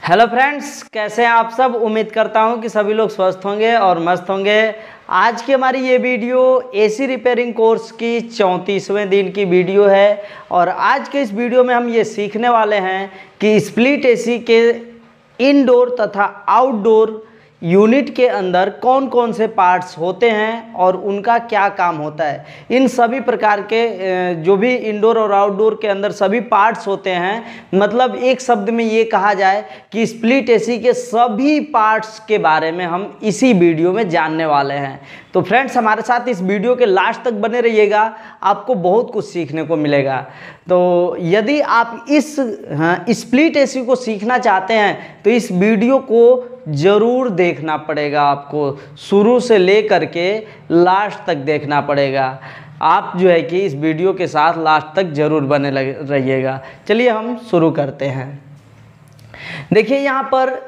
Hello friends, कैसे हैं आप सब। उम्मीद करता हूं कि सभी लोग स्वस्थ होंगे और मस्त होंगे। आज की हमारी ये वीडियो एसी रिपेयरिंग कोर्स की 34वें दिन की वीडियो है और आज के इस वीडियो में हम ये सीखने वाले हैं कि स्प्लिट एसी के इनडोर तथा आउटडोर यूनिट के अंदर कौन कौन से पार्ट्स होते हैं और उनका क्या काम होता है। इन सभी प्रकार के जो भी इंडोर और आउटडोर के अंदर सभी पार्ट्स होते हैं, मतलब एक शब्द में ये कहा जाए कि स्प्लिट एसी के सभी पार्ट्स के बारे में हम इसी वीडियो में जानने वाले हैं। तो फ्रेंड्स, हमारे साथ इस वीडियो के लास्ट तक बने रहिएगा, आपको बहुत कुछ सीखने को मिलेगा। तो यदि आप इस स्प्लिट एसी को सीखना चाहते हैं तो इस वीडियो को ज़रूर देखना पड़ेगा, आपको शुरू से लेकर के लास्ट तक देखना पड़ेगा। आप जो है कि इस वीडियो के साथ लास्ट तक ज़रूर बने रहिएगा। चलिए हम शुरू करते हैं। देखिए, यहाँ पर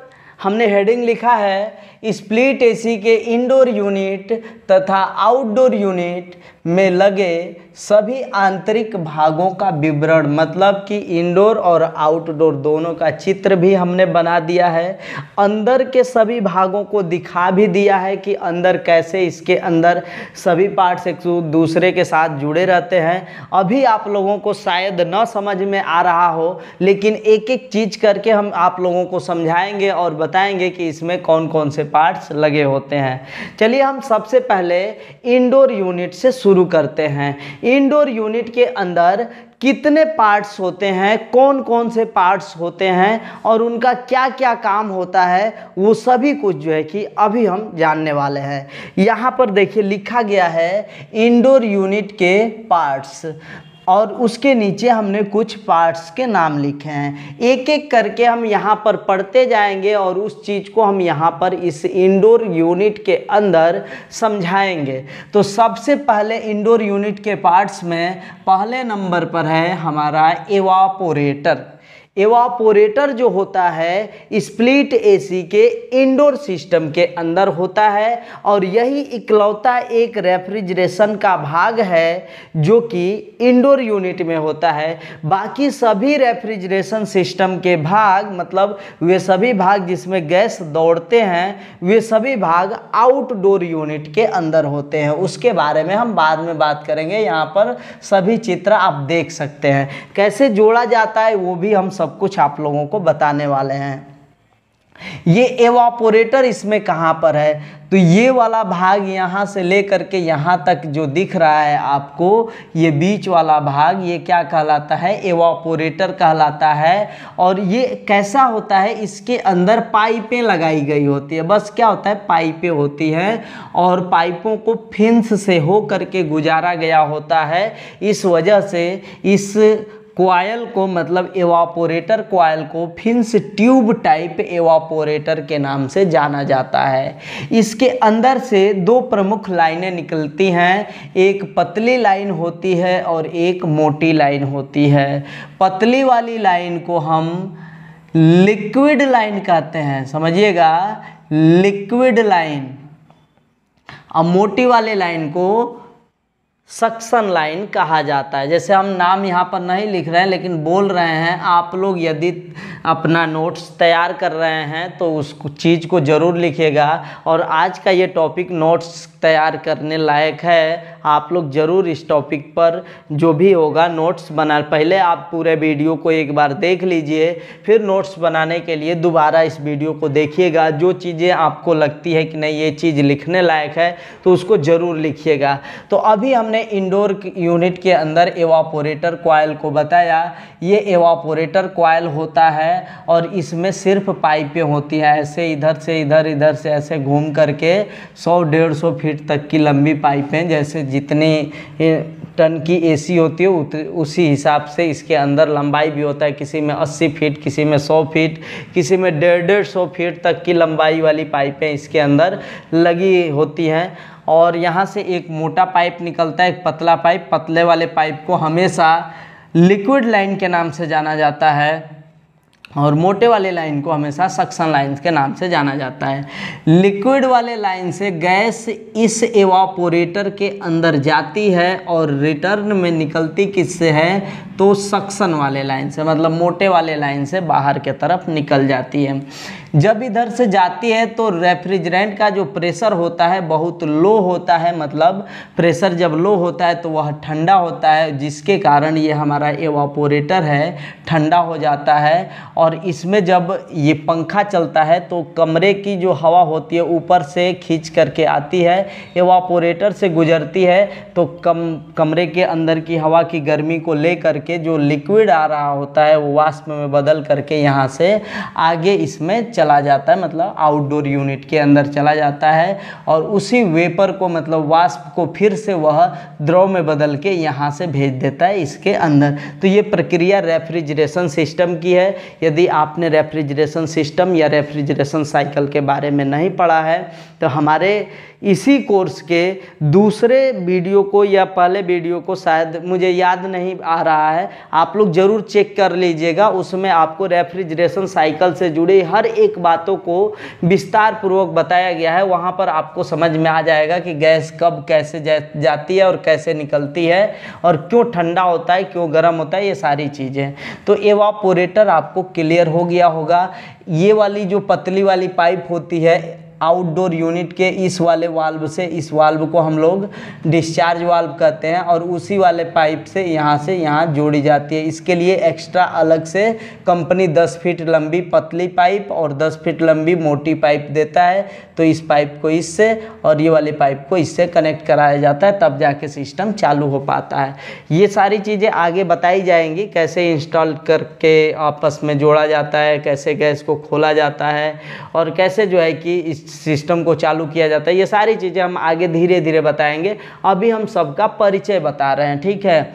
हमने हेडिंग लिखा है स्प्लिट एसी के इंडोर यूनिट तथा आउटडोर यूनिट में लगे सभी आंतरिक भागों का विवरण, मतलब कि इंडोर और आउटडोर दोनों का चित्र भी हमने बना दिया है। अंदर के सभी भागों को दिखा भी दिया है कि अंदर कैसे इसके अंदर सभी पार्ट्स एक दूसरे के साथ जुड़े रहते हैं। अभी आप लोगों को शायद न समझ में आ रहा हो, लेकिन एक एक चीज़ करके हम आप लोगों को समझाएंगे और बताएंगे कि इसमें कौन कौन से पार्ट्स लगे होते हैं। चलिए हम सबसे पहले इंडोर यूनिट से शुरू करते हैं। इंडोर यूनिट के अंदर कितने पार्ट्स होते हैं, कौन कौन से पार्ट्स होते हैं और उनका क्या क्या काम होता है, वो सभी कुछ जो है कि अभी हम जानने वाले हैं। यहाँ पर देखिए लिखा गया है इंडोर यूनिट के पार्ट्स और उसके नीचे हमने कुछ पार्ट्स के नाम लिखे हैं। एक एक करके हम यहाँ पर पढ़ते जाएंगे और उस चीज़ को हम यहाँ पर इस इंडोर यूनिट के अंदर समझाएंगे। तो सबसे पहले इंडोर यूनिट के पार्ट्स में पहले नंबर पर है हमारा एवापोरेटर। एवापोरेटर जो होता है स्प्लिट एसी के इंडोर सिस्टम के अंदर होता है और यही इकलौता एक रेफ्रिजरेशन का भाग है जो कि इंडोर यूनिट में होता है। बाकी सभी रेफ्रिजरेशन सिस्टम के भाग, मतलब वे सभी भाग जिसमें गैस दौड़ते हैं, वे सभी भाग आउटडोर यूनिट के अंदर होते हैं। उसके बारे में हम बाद में बात करेंगे। यहाँ पर सभी चित्र आप देख सकते हैं, कैसे जोड़ा जाता है वो भी हम सब कुछ आप लोगों को बताने वाले हैं। ये एवापोरेटर इसमें कहाँ पर है, तो ये वाला भाग यहाँ से लेकर के यहाँ तक जो दिख रहा है आपको, ये बीच वाला भाग, ये क्या कहलाता है, एवापोरेटर कहलाता है। और ये कैसा होता है, इसके अंदर पाइपें लगाई गई होती है। बस क्या होता है, पाइपें होती हैं और पाइपों को फिन्स से हो करके गुजारा गया होता है। इस वजह से इस कॉइल को, मतलब एवापोरेटर कॉइल को फिन्स ट्यूब टाइप एवापोरेटर के नाम से जाना जाता है। इसके अंदर से दो प्रमुख लाइनें निकलती हैं, एक पतली लाइन होती है और एक मोटी लाइन होती है। पतली वाली लाइन को हम लिक्विड लाइन कहते हैं, समझिएगा, लिक्विड लाइन। और मोटी वाले लाइन को सक्शन लाइन कहा जाता है। जैसे हम नाम यहाँ पर नहीं लिख रहे हैं लेकिन बोल रहे हैं, आप लोग यदि अपना नोट्स तैयार कर रहे हैं तो उस चीज़ को ज़रूर लिखिएगा। और आज का ये टॉपिक नोट्स तैयार करने लायक है। आप लोग ज़रूर इस टॉपिक पर जो भी होगा नोट्स बना, पहले आप पूरे वीडियो को एक बार देख लीजिए, फिर नोट्स बनाने के लिए दोबारा इस वीडियो को देखिएगा। जो चीज़ें आपको लगती है कि नहीं ये चीज़ लिखने लायक है तो उसको ज़रूर लिखिएगा। तो अभी हमने इंडोर यूनिट के अंदर एवापोरेटर कॉइल को बताया। ये एवापोरेटर कॉइल होता है और इसमें सिर्फ पाइपें होती हैं, ऐसे इधर से इधर, इधर से ऐसे घूम करके 100-150 फीट तक की लंबी पाइपें, जैसे जितनी टन की एसी होती है उसी हिसाब से इसके अंदर लंबाई भी होता है। किसी में 80 फीट, किसी में 100 फीट, किसी में 150-150 फीट तक की लंबाई वाली पाइपें इसके अंदर लगी होती हैं। और यहाँ से एक मोटा पाइप निकलता है, एक पतला पाइप। पतले वाले पाइप को हमेशा लिक्विड लाइन के नाम से जाना जाता है और मोटे वाले लाइन को हमेशा सक्शन लाइन्स के नाम से जाना जाता है। लिक्विड वाले लाइन से गैस इस एवापोरेटर के अंदर जाती है और रिटर्न में निकलती किससे है, तो सक्शन वाले लाइन से, मतलब मोटे वाले लाइन से बाहर के तरफ निकल जाती है। जब इधर से जाती है तो रेफ्रिजरेंट का जो प्रेशर होता है बहुत लो होता है, मतलब प्रेशर जब लो होता है तो वह ठंडा होता है, जिसके कारण ये हमारा एवापोरेटर है ठंडा हो जाता है। और इसमें जब ये पंखा चलता है तो कमरे की जो हवा होती है ऊपर से खींच करके आती है, एवापोरेटर से गुजरती है, तो कमरे के अंदर की हवा की गर्मी को ले करके जो लिक्विड आ रहा होता है वो वाष्प में बदल करके यहाँ से आगे इसमें चला जाता है, मतलब आउटडोर यूनिट के अंदर चला जाता है। और उसी वेपर को, मतलब वाष्प को, फिर से वह द्रव में बदल के यहाँ से भेज देता है इसके अंदर। तो ये प्रक्रिया रेफ्रिजरेशन सिस्टम की है। यदि आपने रेफ्रिजरेशन सिस्टम या रेफ्रिजरेशन साइकिल के बारे में नहीं पढ़ा है तो हमारे इसी कोर्स के दूसरे वीडियो को या पहले वीडियो को, शायद मुझे याद नहीं आ रहा है, आप लोग ज़रूर चेक कर लीजिएगा। उसमें आपको रेफ्रिजरेशन साइकिल से जुड़ी हर एक बातों को विस्तार पूर्वक बताया गया है। वहाँ पर आपको समझ में आ जाएगा कि गैस कब कैसे जाती है और कैसे निकलती है और क्यों ठंडा होता है, क्यों गर्म होता है, ये सारी चीज़ें। तो एवापोरेटर आपको क्लियर हो गया होगा। ये वाली जो पतली वाली पाइप होती है आउटडोर यूनिट के, इस वाले वाल्व से, इस वाल्व को हम लोग डिस्चार्ज वाल्व कहते हैं, और उसी वाले पाइप से यहाँ जोड़ी जाती है। इसके लिए एक्स्ट्रा अलग से कंपनी 10 फीट लंबी पतली पाइप और 10 फीट लंबी मोटी पाइप देता है। तो इस पाइप को इससे और ये वाली पाइप को इससे कनेक्ट कराया जाता है, तब जाके सिस्टम चालू हो पाता है। ये सारी चीज़ें आगे बताई जाएंगी, कैसे इंस्टॉल करके आपस में जोड़ा जाता है, कैसे गैस को खोला जाता है और कैसे जो है कि इस सिस्टम को चालू किया जाता है। ये सारी चीज़ें हम आगे धीरे धीरे बताएंगे। अभी हम सबका परिचय बता रहे हैं, ठीक है।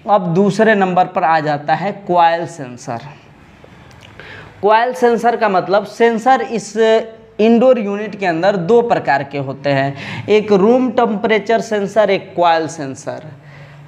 अब दूसरे नंबर पर आ जाता है कॉइल सेंसर। कॉइल सेंसर का मतलब, सेंसर इस इंडोर यूनिट के अंदर दो प्रकार के होते हैं, एक रूम टेम्परेचर सेंसर, एक coil sensor.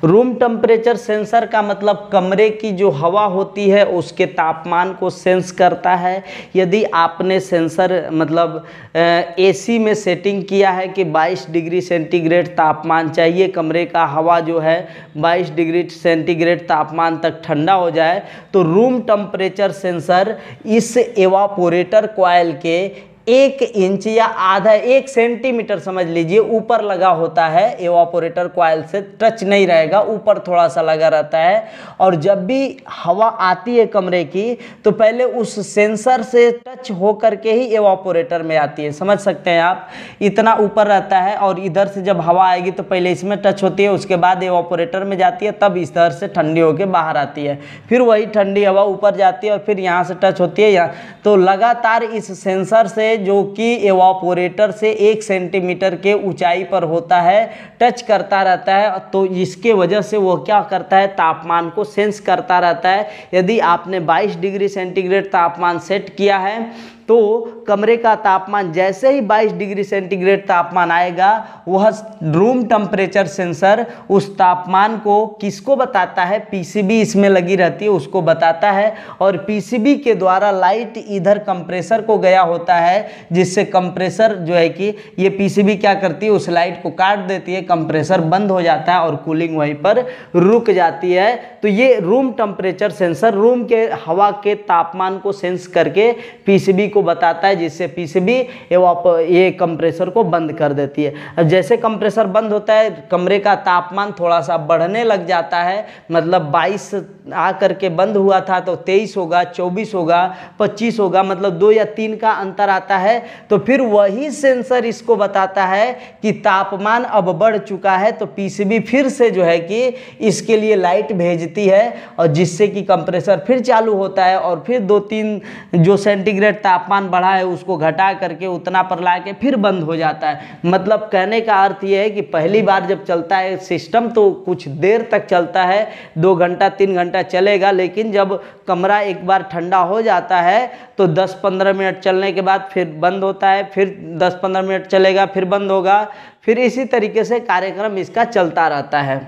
Room temperature sensor का मतलब कमरे की जो हवा होती है उसके तापमान को सेंस करता है। यदि आपने सेंसर मतलब एसी में सेटिंग किया है कि 22 डिग्री सेंटीग्रेड तापमान चाहिए, कमरे का हवा जो है 22 डिग्री सेंटीग्रेड तापमान तक ठंडा हो जाए, तो रूम टेम्परेचर सेंसर इस एवापोरेटर कॉइल के 1 इंच या आधा 1 सेंटीमीटर समझ लीजिए ऊपर लगा होता है। एवापोरेटर कॉइल से टच नहीं रहेगा, ऊपर थोड़ा सा लगा रहता है। और जब भी हवा आती है कमरे की तो पहले उस सेंसर से टच हो करके ही एवापोरेटर में आती है, समझ सकते हैं आप। इतना ऊपर रहता है और इधर से जब हवा आएगी तो पहले इसमें टच होती है, उसके बाद एवापोरेटर में जाती है, तब इस तरह से ठंडी होकर बाहर आती है। फिर वही ठंडी हवा ऊपर जाती है और फिर यहाँ से टच होती है यहाँ। तो लगातार इस सेंसर से, जो कि एवापोरेटर से 1 सेंटीमीटर के ऊंचाई पर होता है, टच करता रहता है। तो इसके वजह से वो क्या करता है, तापमान को सेंस करता रहता है। यदि आपने 22 डिग्री सेंटीग्रेड तापमान सेट किया है तो कमरे का तापमान जैसे ही 22 डिग्री सेंटीग्रेड तापमान आएगा, वह रूम टेम्परेचर सेंसर उस तापमान को किसको बताता है, पीसीबी इसमें लगी रहती है उसको बताता है। और पीसीबी के द्वारा लाइट इधर कंप्रेसर को गया होता है, जिससे कंप्रेसर जो है कि ये पीसीबी क्या करती है, उस लाइट को काट देती है, कंप्रेसर बंद हो जाता है और कूलिंग वहीं पर रुक जाती है। तो ये रूम टेम्परेचर सेंसर रूम के हवा के तापमान को सेंस करके पीसीबी को बताता है, जिससे पीसीबी ये कंप्रेसर को बंद कर देती है। अब जैसे कंप्रेसर बंद होता है, कमरे का तापमान थोड़ा सा बढ़ने लग जाता है, मतलब 22 आ करके बंद हुआ था तो 23 होगा, 24 होगा, 25 होगा, मतलब 2 या 3 का अंतर आता है। तो फिर वही सेंसर इसको बताता है कि तापमान अब बढ़ चुका है, तो पीसीबी फिर से जो है कि इसके लिए लाइट भेजती है और जिससे कि कंप्रेसर फिर चालू होता है और फिर 2-3 जो सेंटीग्रेड तापमान बढ़ा है उसको घटा करके उतना पर ला के फिर बंद हो जाता है। मतलब कहने का अर्थ ये है कि पहली बार जब चलता है सिस्टम तो कुछ देर तक चलता है, 2 घंटा 3 घंटा चलेगा, लेकिन जब कमरा एक बार ठंडा हो जाता है तो 10-15 मिनट चलने के बाद फिर बंद होता है, फिर 10-15 मिनट चलेगा, फिर बंद होगा, फिर इसी तरीके से कार्यक्रम इसका चलता रहता है।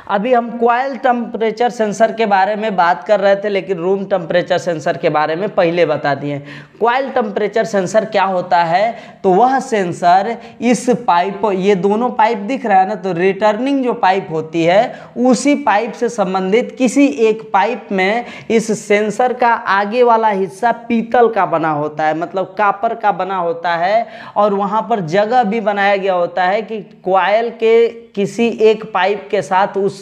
अभी हम कॉइल टेम्परेचर सेंसर के बारे में बात कर रहे थे, लेकिन रूम टेम्परेचर सेंसर के बारे में पहले बता दिए। कॉइल टेम्परेचर सेंसर क्या होता है, तो वह सेंसर इस पाइप, ये दोनों पाइप दिख रहा है ना, तो रिटर्निंग जो पाइप होती है उसी पाइप से संबंधित किसी एक पाइप में इस सेंसर का आगे वाला हिस्सा पीतल का बना होता है, मतलब कॉपर का बना होता है, और वहाँ पर जगह भी बनाया गया होता है कि कॉइल के किसी एक पाइप के साथ उस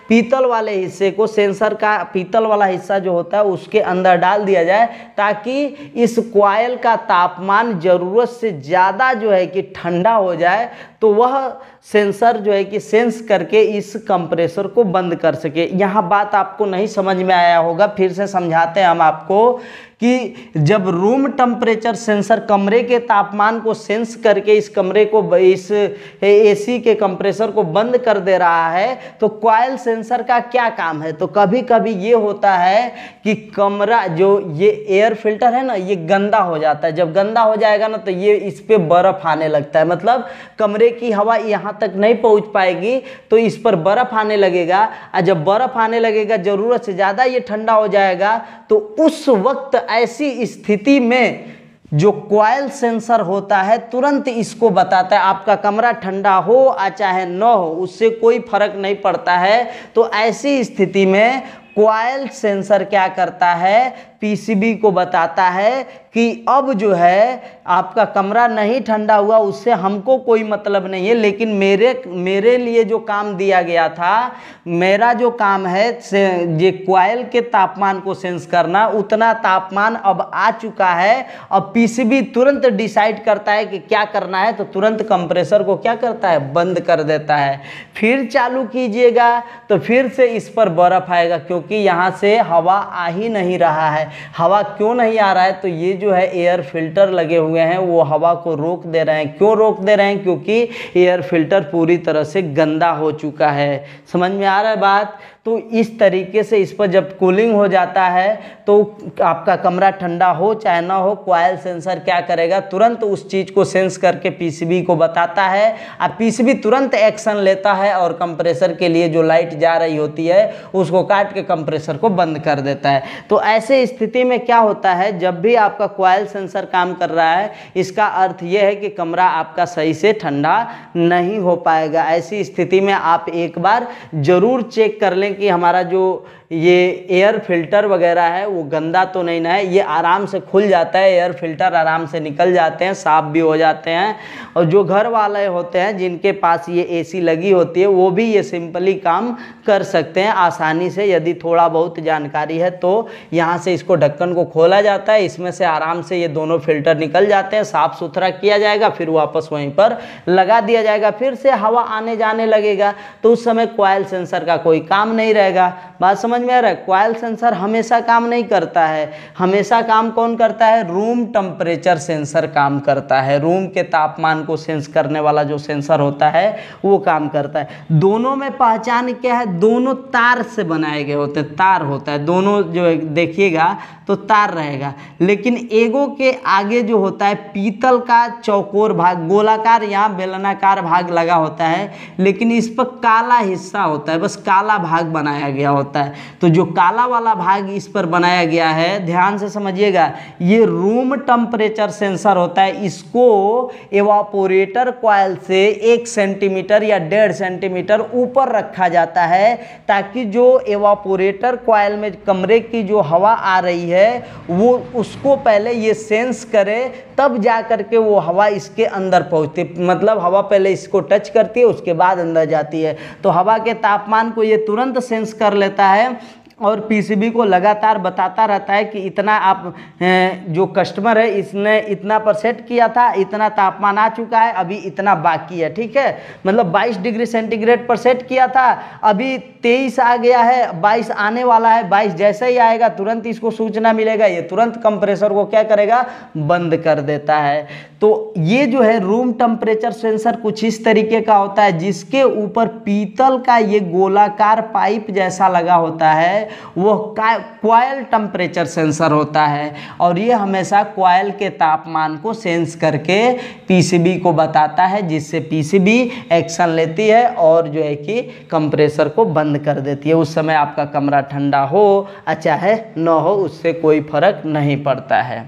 पीतल वाले हिस्से को, सेंसर का पीतल वाला हिस्सा जो होता है उसके अंदर डाल दिया जाए, ताकि इस कॉइल का तापमान ज़रूरत से ज़्यादा जो है कि ठंडा हो जाए, तो वह सेंसर जो है कि सेंस करके इस कंप्रेसर को बंद कर सके। यहाँ बात आपको नहीं समझ में आया होगा, फिर से समझाते हैं हम आपको कि जब रूम टेम्परेचर सेंसर कमरे के तापमान को सेंस करके इस कमरे को, इस एसी के कंप्रेसर को बंद कर दे रहा है, तो कॉइल सेंसर का क्या काम है। तो कभी कभी ये होता है कि कमरा, जो ये एयर फिल्टर है ना, ये गंदा हो जाता है। जब गंदा हो जाएगा ना, तो ये इस पे बर्फ आने लगता है, मतलब कमरे की हवा यहाँ तक नहीं पहुँच पाएगी, तो इस पर बर्फ आने लगेगा। और जब बर्फ आने लगेगा, ज़रूरत से ज़्यादा ये ठंडा हो जाएगा, तो उस वक्त ऐसी स्थिति में जो कॉइल सेंसर होता है तुरंत इसको बताता है, आपका कमरा ठंडा हो या चाहे न हो, उससे कोई फर्क नहीं पड़ता है। तो ऐसी स्थिति में कॉइल सेंसर क्या करता है, पीसीबी को बताता है कि अब जो है आपका कमरा नहीं ठंडा हुआ, उससे हमको कोई मतलब नहीं है, लेकिन मेरे लिए जो काम दिया गया था, मेरा जो काम है ये कॉइल के तापमान को सेंस करना, उतना तापमान अब आ चुका है। अब पीसीबी तुरंत डिसाइड करता है कि क्या करना है, तो तुरंत कंप्रेसर को क्या करता है, बंद कर देता है। फिर चालू कीजिएगा तो फिर से इस पर बर्फ आएगा, क्योंकि यहाँ से हवा आ ही नहीं रहा है। हवा क्यों नहीं आ रहा है, तो ये जो है एयर फिल्टर लगे हुए हैं, वो हवा को रोक दे रहे हैं। क्यों रोक दे रहे हैं, क्योंकि एयर फिल्टर पूरी तरह से गंदा हो चुका है। समझ में आ रहा है बात। तो इस तरीके से इस पर जब कूलिंग हो जाता है, तो आपका कमरा ठंडा हो चाहे ना हो, कॉइल सेंसर क्या करेगा, तुरंत उस चीज़ को सेंस करके पीसीबी को बताता है, और पीसीबी तुरंत एक्शन लेता है और कंप्रेसर के लिए जो लाइट जा रही होती है उसको काट के कंप्रेसर को बंद कर देता है। तो ऐसे स्थिति में क्या होता है, जब भी आपका कॉइल सेंसर काम कर रहा है, इसका अर्थ यह है कि कमरा आपका सही से ठंडा नहीं हो पाएगा। ऐसी स्थिति में आप एक बार ज़रूर चेक कर लें कि हमारा जो ये एयर फिल्टर वगैरह है वो गंदा तो नहीं ना है। ये आराम से खुल जाता है, एयर फिल्टर आराम से निकल जाते हैं, साफ़ भी हो जाते हैं। और जो घर वाले होते हैं जिनके पास ये एसी लगी होती है, वो भी ये सिंपली काम कर सकते हैं आसानी से, यदि थोड़ा बहुत जानकारी है तो। यहाँ से इसको ढक्कन को खोला जाता है, इसमें से आराम से ये दोनों फिल्टर निकल जाते हैं, साफ़ सुथरा किया जाएगा, फिर वापस वहीं पर लगा दिया जाएगा, फिर से हवा आने जाने लगेगा। तो उस समय कॉइल सेंसर का कोई काम नहीं रहेगा। बात समझ में आ रहा है। कॉइल सेंसर हमेशा काम नहीं करता है, हमेशा काम कौन करता है, रूम टेम्परेचर सेंसर काम करता है। रूम के तापमान को सेंस करने वाला जो सेंसर होता है वो काम करता है। दोनों में पहचान क्या है, दोनों तार से बनाए गए होते हैं, तार होता है दोनों, जो देखिएगा तो तार रहेगा, लेकिन एगो के आगे जो होता है पीतल का चौकोर भाग, गोलाकार या बेलनाकार भाग लगा होता है, लेकिन इस पर काला हिस्सा होता है, बस काला भाग बनाया गया होता है। तो जो काला वाला भाग इस पर बनाया गया है, ध्यान से समझिएगा, ये रूम टेम्परेचर सेंसर होता है। इसको एवापोरेटर कॉइल से 1 सेंटीमीटर या 1.5 सेंटीमीटर ऊपर रखा जाता है, ताकि जो एवापोरेटर कॉइल में कमरे की जो हवा आ रही है वो उसको पहले ये सेंस करे, तब जा करके वो हवा इसके अंदर पहुंचती, मतलब हवा पहले इसको टच करती है उसके बाद अंदर जाती है। तो हवा के तापमान को ये तुरंत सेंस कर लेता है और पीसीबी को लगातार बताता रहता है कि इतना आप जो कस्टमर है इसने इतना पर सेट किया था, इतना तापमान आ चुका है, अभी इतना बाकी है। ठीक है, मतलब 22 डिग्री सेंटीग्रेड पर सेट किया था, अभी 23 आ गया है, 22 आने वाला है। 22 जैसे ही आएगा तुरंत इसको सूचना मिलेगा, ये तुरंत कंप्रेसर को क्या करेगा, बंद कर देता है। तो ये जो है रूम टेम्परेचर सेंसर कुछ इस तरीके का होता है, जिसके ऊपर पीतल का ये गोलाकार पाइप जैसा लगा होता है, वो कॉइल टेम्परेचर सेंसर होता है और ये हमेशा कॉइल के तापमान को सेंस करके पीसीबी को बताता है, जिससे पीसीबी एक्शन लेती है और जो है कि कंप्रेसर को बंद कर देती है। उस समय आपका कमरा ठंडा हो चाहे न हो, उससे कोई फर्क नहीं पड़ता है।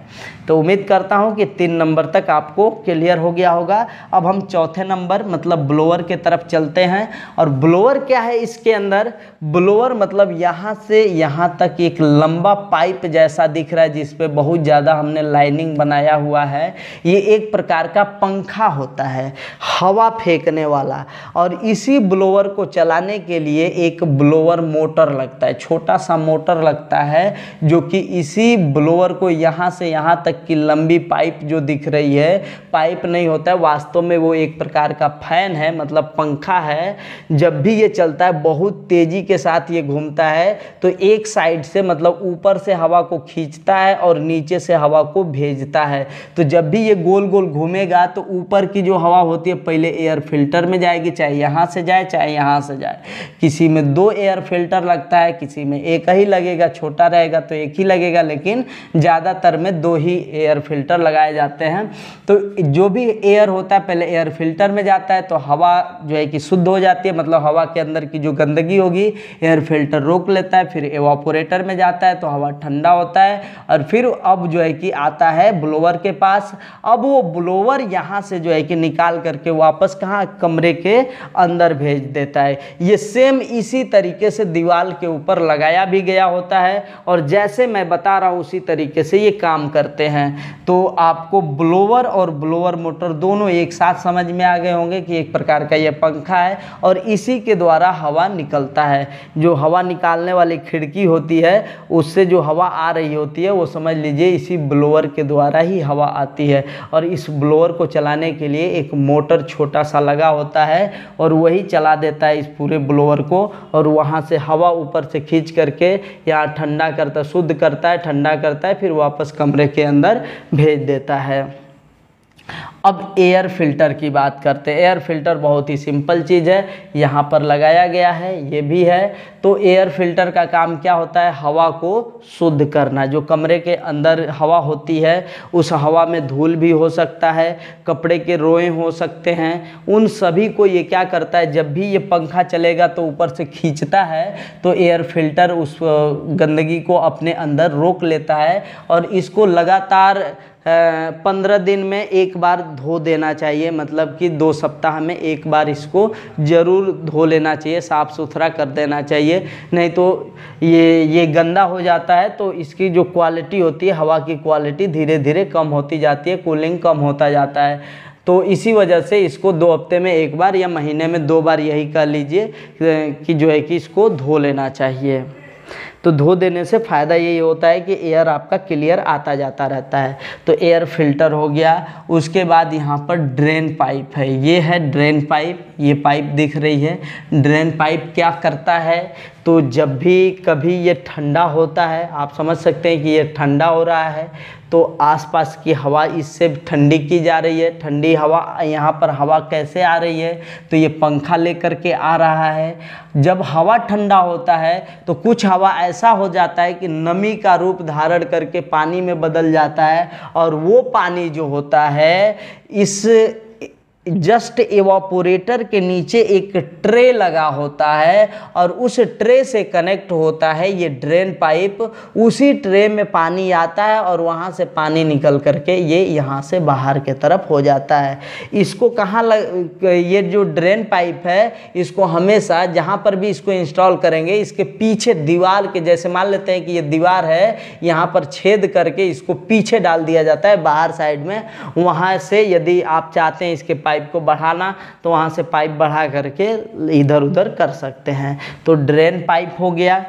तो उम्मीद करता हूँ कि 3 नंबर तक आपको क्लियर हो गया होगा। अब हम चौथे नंबर मतलब ब्लोअर के तरफ चलते हैं। और ब्लोअर क्या है, इसके अंदर ब्लोअर मतलब यहाँ से यहाँ तक एक लंबा पाइप जैसा दिख रहा है जिस पे बहुत ज़्यादा हमने लाइनिंग बनाया हुआ है। ये एक प्रकार का पंखा होता है, हवा फेंकने वाला। और इसी ब्लोअर को चलाने के लिए एक ब्लोअर मोटर लगता है, छोटा सा मोटर लगता है, जो कि इसी ब्लोअर को यहाँ से यहाँ तक की लंबी पाइप जो दिख रही है, पाइप नहीं होता है, वास्तव में वो एक प्रकार का फैन है, मतलब पंखा है। जब भी ये चलता है बहुत तेजी के साथ ये घूमता है, तो एक साइड से मतलब ऊपर से हवा को खींचता है और नीचे से हवा को भेजता है। तो जब भी ये गोल गोल घूमेगा तो ऊपर की जो हवा होती है पहले एयर फिल्टर में जाएगी, चाहे यहाँ से जाए चाहे यहाँ से जाए। किसी में 2 एयर फिल्टर लगता है, किसी में एक ही लगेगा, छोटा रहेगा तो एक ही लगेगा, लेकिन ज़्यादातर में 2 ही एयर फिल्टर लगाए जाते हैं। तो जो भी एयर होता है पहले एयर फिल्टर में जाता है, तो हवा जो है कि शुद्ध हो जाती है, मतलब हवा के अंदर की जो गंदगी होगी एयर फिल्टर रोक लेता है। फिर एवापोरेटर में जाता है तो हवा ठंडा होता है, और फिर अब जो है कि आता है ब्लोअर के पास। अब वो ब्लोअर यहाँ से जो है कि निकाल करके वापस कहाँ, कमरे के अंदर भेज देता है। ये सेम इसी तरीके से दीवार के ऊपर लगाया भी गया होता है, और जैसे मैं बता रहा हूँ उसी तरीके से ये काम करते हैं। तो आपको ब्लोअर और ब्लोअर मोटर दोनों एक साथ समझ में आ गए होंगे कि एक प्रकार का ये पंखा है और इसी के द्वारा हवा निकलता है। जो हवा निकालने वाली खिड़की होती है उससे जो हवा आ रही होती है वो समझ लीजिए इसी ब्लोअर के द्वारा ही हवा आती है। और इस ब्लोअर को चलाने के लिए एक मोटर छोटा सा लगा होता है और वही चला देता है इस पूरे ब्लोअर को, और वहाँ से हवा ऊपर से खींच करके यहाँ ठंडा करता, शुद्ध करता है, ठंडा करता है, फिर वापस कमरे के अंदर भेज देता है। अब एयर फिल्टर की बात करते हैं। एयर फिल्टर बहुत ही सिंपल चीज़ है, यहाँ पर लगाया गया है, ये भी है। तो एयर फिल्टर का काम क्या होता है, हवा को शुद्ध करना। जो कमरे के अंदर हवा होती है उस हवा में धूल भी हो सकता है, कपड़े के रोए हो सकते हैं, उन सभी को ये क्या करता है, जब भी ये पंखा चलेगा तो ऊपर से खींचता है, तो एयर फिल्टर उस गंदगी को अपने अंदर रोक लेता है। और इसको लगातार 15 दिन में एक बार धो देना चाहिए, मतलब कि 2 सप्ताह में एक बार इसको ज़रूर धो लेना चाहिए, साफ़ सुथरा कर देना चाहिए। नहीं तो ये गंदा हो जाता है तो इसकी जो क्वालिटी होती है, हवा की क्वालिटी धीरे धीरे कम होती जाती है, कूलिंग कम होता जाता है। तो इसी वजह से इसको 2 हफ्ते में एक बार या महीने में 2 बार, यही कह लीजिए कि जो है कि इसको धो लेना चाहिए। तो धो देने से फ़ायदा यही होता है कि एयर आपका क्लियर आता जाता रहता है। तो एयर फिल्टर हो गया। उसके बाद यहाँ पर ड्रेन पाइप है, ये है ड्रेन पाइप, ये पाइप दिख रही है। ड्रेन पाइप क्या करता है, तो जब भी कभी ये ठंडा होता है, आप समझ सकते हैं कि ये ठंडा हो रहा है, तो आसपास की हवा इससे ठंडी की जा रही है। ठंडी हवा, यहाँ पर हवा कैसे आ रही है, तो ये पंखा लेकर के आ रहा है। जब हवा ठंडा होता है तो कुछ हवा ऐसा हो जाता है कि नमी का रूप धारण करके पानी में बदल जाता है, और वो पानी जो होता है इस जस्ट एवापोरेटर के नीचे एक ट्रे लगा होता है, और उस ट्रे से कनेक्ट होता है ये ड्रेन पाइप। उसी ट्रे में पानी आता है और वहाँ से पानी निकल करके ये यहाँ से बाहर के तरफ हो जाता है। इसको कहाँ ये जो ड्रेन पाइप है इसको हमेशा जहाँ पर भी इसको इंस्टॉल करेंगे, इसके पीछे दीवार के, जैसे मान लेते हैं कि ये दीवार है, यहाँ पर छेद करके इसको पीछे डाल दिया जाता है बाहर साइड में। वहाँ से यदि आप चाहते हैं इसके पाइप को बढ़ाना तो वहाँ से पाइप बढ़ा करके इधर उधर कर सकते हैं। तो ड्रेन पाइप हो गया।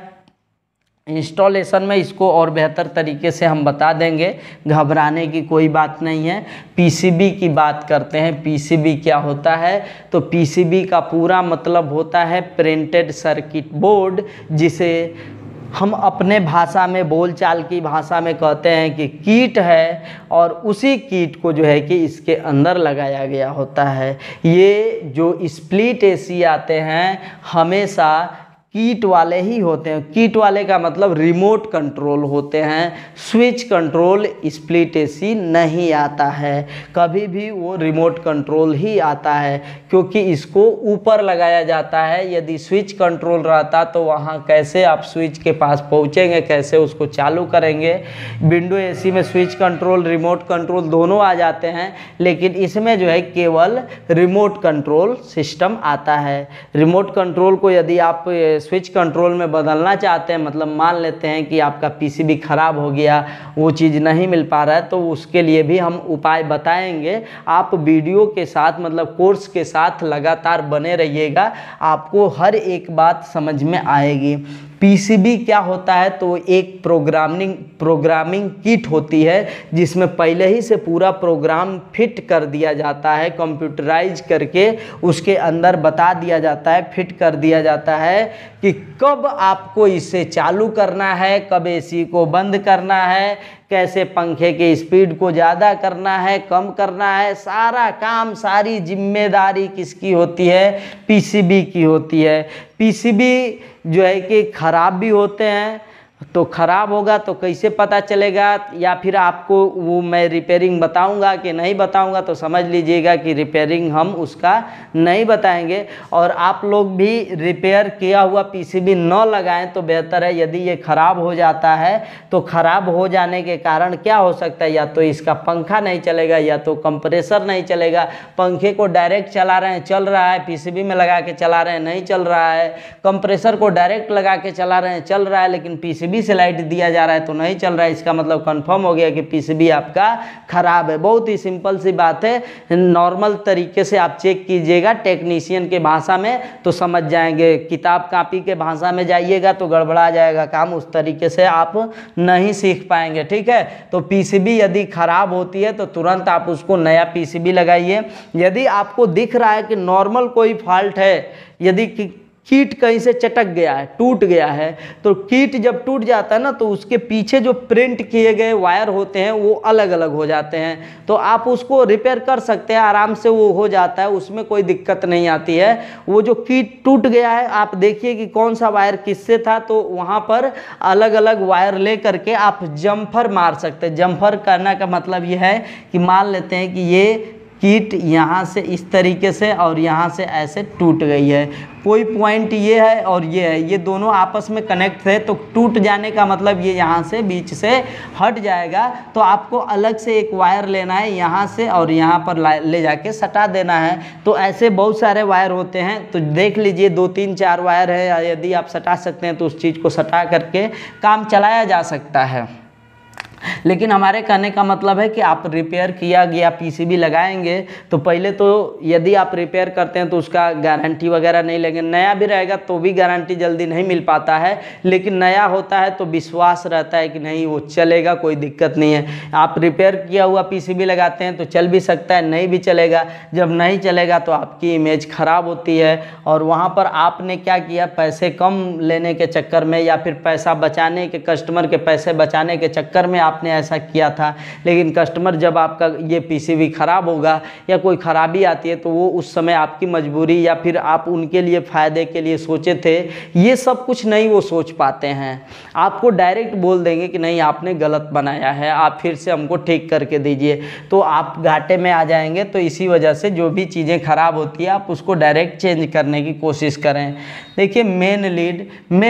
इंस्टॉलेशन में इसको और बेहतर तरीके से हम बता देंगे, घबराने की कोई बात नहीं है। पीसीबी की बात करते हैं। पीसीबी क्या होता है, तो पीसीबी का पूरा मतलब होता है प्रिंटेड सर्किट बोर्ड, जिसे हम अपने भाषा में, बोलचाल की भाषा में कहते हैं कि कीट है, और उसी कीट को जो है कि इसके अंदर लगाया गया होता है। ये जो स्प्लिट एसी आते हैं हमेशा किट वाले ही होते हैं। किट वाले का मतलब रिमोट कंट्रोल होते हैं, स्विच कंट्रोल स्प्लिट एसी नहीं आता है। कभी भी वो रिमोट कंट्रोल ही आता है, क्योंकि इसको ऊपर लगाया जाता है। यदि स्विच कंट्रोल रहता तो वहाँ कैसे आप स्विच के पास पहुँचेंगे, कैसे उसको चालू करेंगे। विंडो एसी में स्विच कंट्रोल रिमोट कंट्रोल दोनों आ जाते हैं, लेकिन इसमें जो है केवल रिमोट कंट्रोल सिस्टम आता है। रिमोट कंट्रोल को यदि आप स्विच कंट्रोल में बदलना चाहते हैं, मतलब मान लेते हैं कि आपका पीसीबी ख़राब हो गया, वो चीज़ नहीं मिल पा रहा है, तो उसके लिए भी हम उपाय बताएंगे। आप वीडियो के साथ मतलब कोर्स के साथ लगातार बने रहिएगा, आपको हर एक बात समझ में आएगी। पीसीबी क्या होता है, तो एक प्रोग्रामिंग किट होती है जिसमें पहले ही से पूरा प्रोग्राम फिट कर दिया जाता है, कंप्यूटराइज करके उसके अंदर बता दिया जाता है, फिट कर दिया जाता है कि कब आपको इसे चालू करना है, कब एसी को बंद करना है, कैसे पंखे की स्पीड को ज़्यादा करना है, कम करना है। सारा काम, सारी जिम्मेदारी किसकी होती है, पीसीबी की होती है। पीसीबी जो है कि ख़राब भी होते हैं, तो ख़राब होगा तो कैसे पता चलेगा, या फिर आपको वो मैं रिपेयरिंग बताऊंगा कि नहीं बताऊंगा, तो समझ लीजिएगा कि रिपेयरिंग हम उसका नहीं बताएंगे। और आप लोग भी रिपेयर किया हुआ पीसीबी न लगाएं तो बेहतर है। यदि ये ख़राब हो जाता है तो ख़राब हो जाने के कारण क्या हो सकता है, या तो इसका पंखा नहीं चलेगा, या तो कंप्रेसर नहीं चलेगा। पंखे को डायरेक्ट चला रहे हैं, चल रहा है, पीसीबी में लगा के चला रहे हैं, नहीं चल रहा है। कंप्रेसर को डायरेक्ट लगा के चला रहे हैं, चल रहा है, लेकिन पीसीबी से लाइट दिया जा रहा है तो नहीं चल रहा है। इसका मतलब कंफर्म हो गया कि पीसीबी आपका खराब है। बहुत ही सिंपल सी बात है, नॉर्मल तरीके से आप चेक कीजिएगा टेक्नीशियन के भाषा में तो समझ जाएंगे। किताब कापी के भाषा में जाइएगा तो गड़बड़ा जाएगा काम, उस तरीके से आप नहीं सीख पाएंगे। ठीक है, तो पीसीबी यदि खराब होती है तो तुरंत आप उसको नया पीसीबी लगाइए। यदि आपको दिख रहा है कि नॉर्मल कोई फॉल्ट है, यदि कीट कहीं से चटक गया है, टूट गया है, तो कीट जब टूट जाता है ना, तो उसके पीछे जो प्रिंट किए गए वायर होते हैं वो अलग अलग हो जाते हैं। तो आप उसको रिपेयर कर सकते हैं, आराम से वो हो जाता है, उसमें कोई दिक्कत नहीं आती है। वो जो कीट टूट गया है, आप देखिए कि कौन सा वायर किससे था, तो वहाँ पर अलग अलग वायर ले करके आप जम्फर मार सकते हैं। जम्फर करने का मतलब ये है कि मान लेते हैं कि ये कीट यहाँ से इस तरीके से और यहाँ से ऐसे टूट गई है, कोई पॉइंट ये है और ये है, ये दोनों आपस में कनेक्ट है, तो टूट जाने का मतलब ये यहाँ से बीच से हट जाएगा। तो आपको अलग से एक वायर लेना है यहाँ से और यहाँ पर ले जाके सटा देना है। तो ऐसे बहुत सारे वायर होते हैं, तो देख लीजिए 2 3 4 वायर है, यदि आप सटा सकते हैं तो उस चीज़ को सटा करके काम चलाया जा सकता है। लेकिन हमारे कहने का मतलब है कि आप रिपेयर किया गया पीसीबी लगाएंगे तो पहले तो यदि आप रिपेयर करते हैं तो उसका गारंटी वगैरह नहीं लेंगे। नया भी रहेगा तो भी गारंटी जल्दी नहीं मिल पाता है, लेकिन नया होता है तो विश्वास रहता है कि नहीं वो चलेगा, कोई दिक्कत नहीं है। आप रिपेयर किया हुआ पीसीबी लगाते हैं तो चल भी सकता है, नहीं भी चलेगा। जब नहीं चलेगा तो आपकी इमेज ख़राब होती है, और वहाँ पर आपने क्या किया, पैसे कम लेने के चक्कर में या फिर पैसा बचाने के, कस्टमर के पैसे बचाने के चक्कर में आपने ऐसा किया था। लेकिन कस्टमर जब आपका ये पीसीबी ख़राब होगा या कोई ख़राबी आती है तो वो उस समय आपकी मजबूरी या फिर आप उनके लिए फ़ायदे के लिए सोचे थे, ये सब कुछ नहीं वो सोच पाते हैं। आपको डायरेक्ट बोल देंगे कि नहीं आपने गलत बनाया है, आप फिर से हमको ठीक करके दीजिए, तो आप घाटे में आ जाएंगे। तो इसी वजह से जो भी चीज़ें ख़राब होती है आप उसको डायरेक्ट चेंज करने की कोशिश करें। देखिए मेन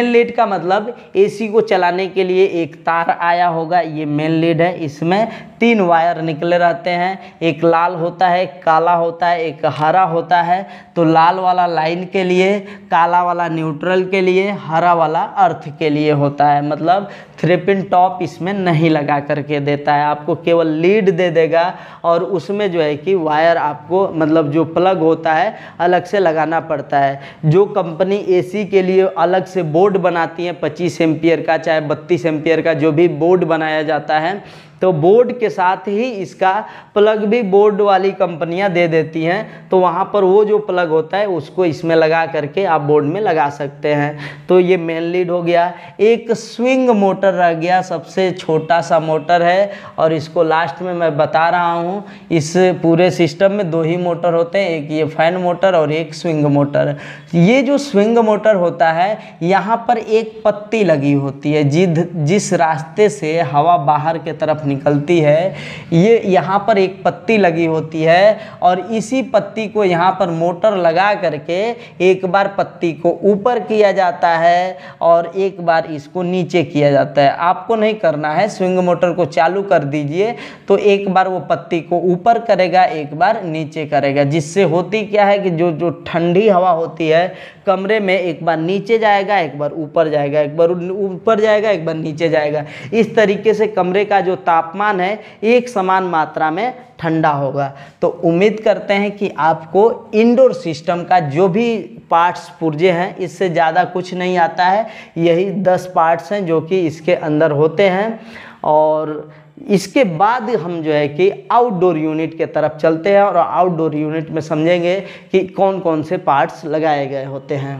लीड का मतलब एसी को चलाने के लिए एक तार आया होगा, ये मेन लीड है। इसमें 3 वायर निकले रहते हैं, एक लाल होता है, एक काला होता है, एक हरा होता है। तो लाल वाला लाइन के लिए, काला वाला न्यूट्रल के लिए, हरा वाला अर्थ के लिए होता है। मतलब 3 पिन टॉप इसमें नहीं लगा करके देता है, आपको केवल लीड दे देगा। और उसमें जो है कि वायर आपको मतलब जो प्लग होता है अलग से लगाना पड़ता है। जो कंपनी एसी के लिए अलग से बोर्ड बनाती है 25 एम्पियर का चाहे 32 एम्पियर का जो भी बोर्ड बनाया जाता है, तो बोर्ड के साथ ही इसका प्लग भी बोर्ड वाली कंपनियां दे देती हैं, तो वहाँ पर वो जो प्लग होता है उसको इसमें लगा करके आप बोर्ड में लगा सकते हैं। तो ये मेन लीड हो गया। एक स्विंग मोटर रह गया, सबसे छोटा सा मोटर है और इसको लास्ट में मैं बता रहा हूँ। इस पूरे सिस्टम में 2 ही मोटर होते हैं, एक ये फैन मोटर और एक स्विंग मोटर। ये जो स्विंग मोटर होता है यहाँ पर एक पत्ती लगी होती है, जिस रास्ते से हवा बाहर के तरफ निकलती है, ये यहाँ पर एक पत्ती लगी होती है और इसी पत्ती को यहाँ पर मोटर लगा करके एक बार पत्ती को ऊपर किया जाता है और एक बार इसको नीचे किया जाता है। आपको नहीं करना है, स्विंग मोटर को चालू कर दीजिए तो एक बार वो पत्ती को ऊपर करेगा, एक बार नीचे करेगा, जिससे होती क्या है कि जो ठंडी हवा होती है कमरे में एक बार नीचे जाएगा, एक बार ऊपर जाएगा, एक बार ऊपर जाएगा, एक बार नीचे जाएगा। इस तरीके से कमरे का जो तापमान है एक समान मात्रा में ठंडा होगा। तो उम्मीद करते हैं कि आपको इंडोर सिस्टम का जो भी पार्ट्स पुर्जे हैं इससे ज़्यादा कुछ नहीं आता है, यही 10 पार्ट्स हैं जो कि इसके अंदर होते हैं। और इसके बाद हम जो है कि आउटडोर यूनिट के तरफ चलते हैं और आउटडोर यूनिट में समझेंगे कि कौन कौन से पार्ट्स लगाए गए होते हैं।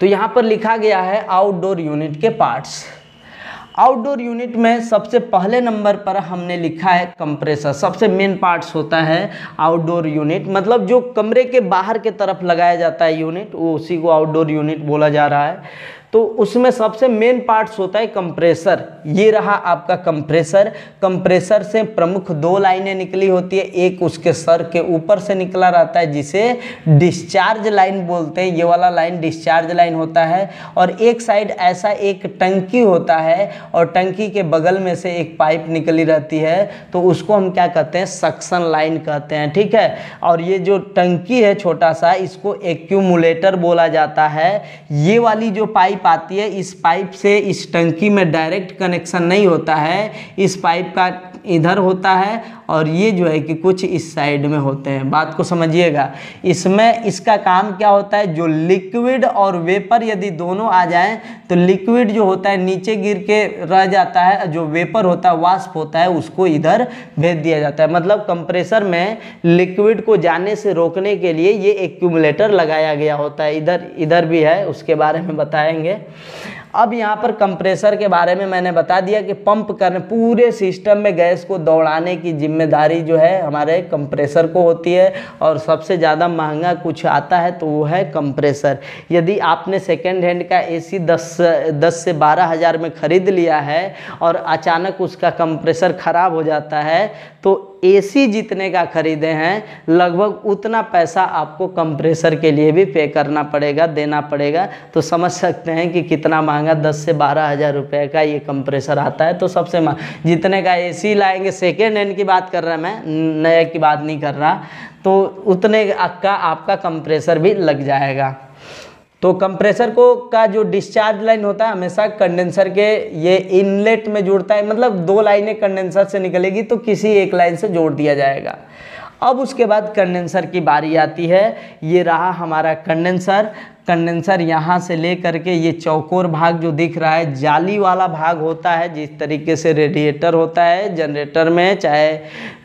तो यहाँ पर लिखा गया है आउटडोर यूनिट के पार्ट्स। आउटडोर यूनिट में सबसे पहले नंबर पर हमने लिखा है कंप्रेसर। सबसे मेन पार्ट्स होता है आउटडोर यूनिट, मतलब जो कमरे के बाहर के तरफ लगाया जाता है यूनिट, वो उसी को आउटडोर यूनिट बोला जा रहा है। तो उसमें सबसे मेन पार्ट्स होता है कंप्रेसर। ये रहा आपका कंप्रेसर। कंप्रेसर से प्रमुख 2 लाइनें निकली होती है, एक उसके सर के ऊपर से निकला रहता है जिसे डिस्चार्ज लाइन बोलते हैं, ये वाला लाइन डिस्चार्ज लाइन होता है। और एक साइड ऐसा एक टंकी होता है और टंकी के बगल में से एक पाइप निकली रहती है, तो उसको हम क्या कहते हैं, सक्शन लाइन कहते हैं, ठीक है। और ये जो टंकी है छोटा सा, इसको एक्यूमुलेटर बोला जाता है। ये वाली जो पाइप आती है, इस पाइप से इस टंकी में डायरेक्ट कनेक्शन नहीं होता है, इस पाइप का इधर होता है और ये जो है कि कुछ इस साइड में होते हैं। बात को समझिएगा। इसमें इसका काम क्या होता है, जो लिक्विड और वेपर यदि दोनों आ जाएं तो लिक्विड जो होता है नीचे गिर के रह जाता है, जो वेपर होता है, वाष्प होता है, उसको इधर भेज दिया जाता है। मतलब कंप्रेसर में लिक्विड को जाने से रोकने के लिए ये एक्यूमुलेटर लगाया गया होता है। इधर भी है, उसके बारे में बताएंगे। अब यहाँ पर कंप्रेसर के बारे में मैंने बता दिया कि पंप करने पूरे सिस्टम में गैस को दौड़ाने की जिम्मेदारी जो है हमारे कंप्रेसर को होती है। और सबसे ज़्यादा महंगा कुछ आता है तो वो है कंप्रेसर। यदि आपने सेकेंड हैंड का एसी 10 से 12 हज़ार में ख़रीद लिया है और अचानक उसका कंप्रेसर ख़राब हो जाता है तो एसी जितने का खरीदे हैं लगभग उतना पैसा आपको कंप्रेसर के लिए भी पे करना पड़ेगा, देना पड़ेगा। तो समझ सकते हैं कि कितना महंगा 10 से 12 हज़ार रुपये का ये कंप्रेसर आता है। तो सबसे जितने का एसी लाएंगे, सेकेंड हैंड की बात कर रहा मैं, नए की बात नहीं कर रहा, तो उतने का आपका कंप्रेसर भी लग जाएगा। तो कंप्रेसर का जो डिस्चार्ज लाइन होता है हमेशा कंडेंसर के ये इनलेट में जुड़ता है, मतलब 2 लाइनें कंडेंसर से निकलेगी तो किसी एक लाइन से जोड़ दिया जाएगा। अब उसके बाद कंडेंसर की बारी आती है। ये रहा हमारा कंडेंसर। कंडेंसर यहाँ से ले करके ये चौकोर भाग जो दिख रहा है, जाली वाला भाग होता है। जिस तरीके से रेडिएटर होता है जनरेटर में, चाहे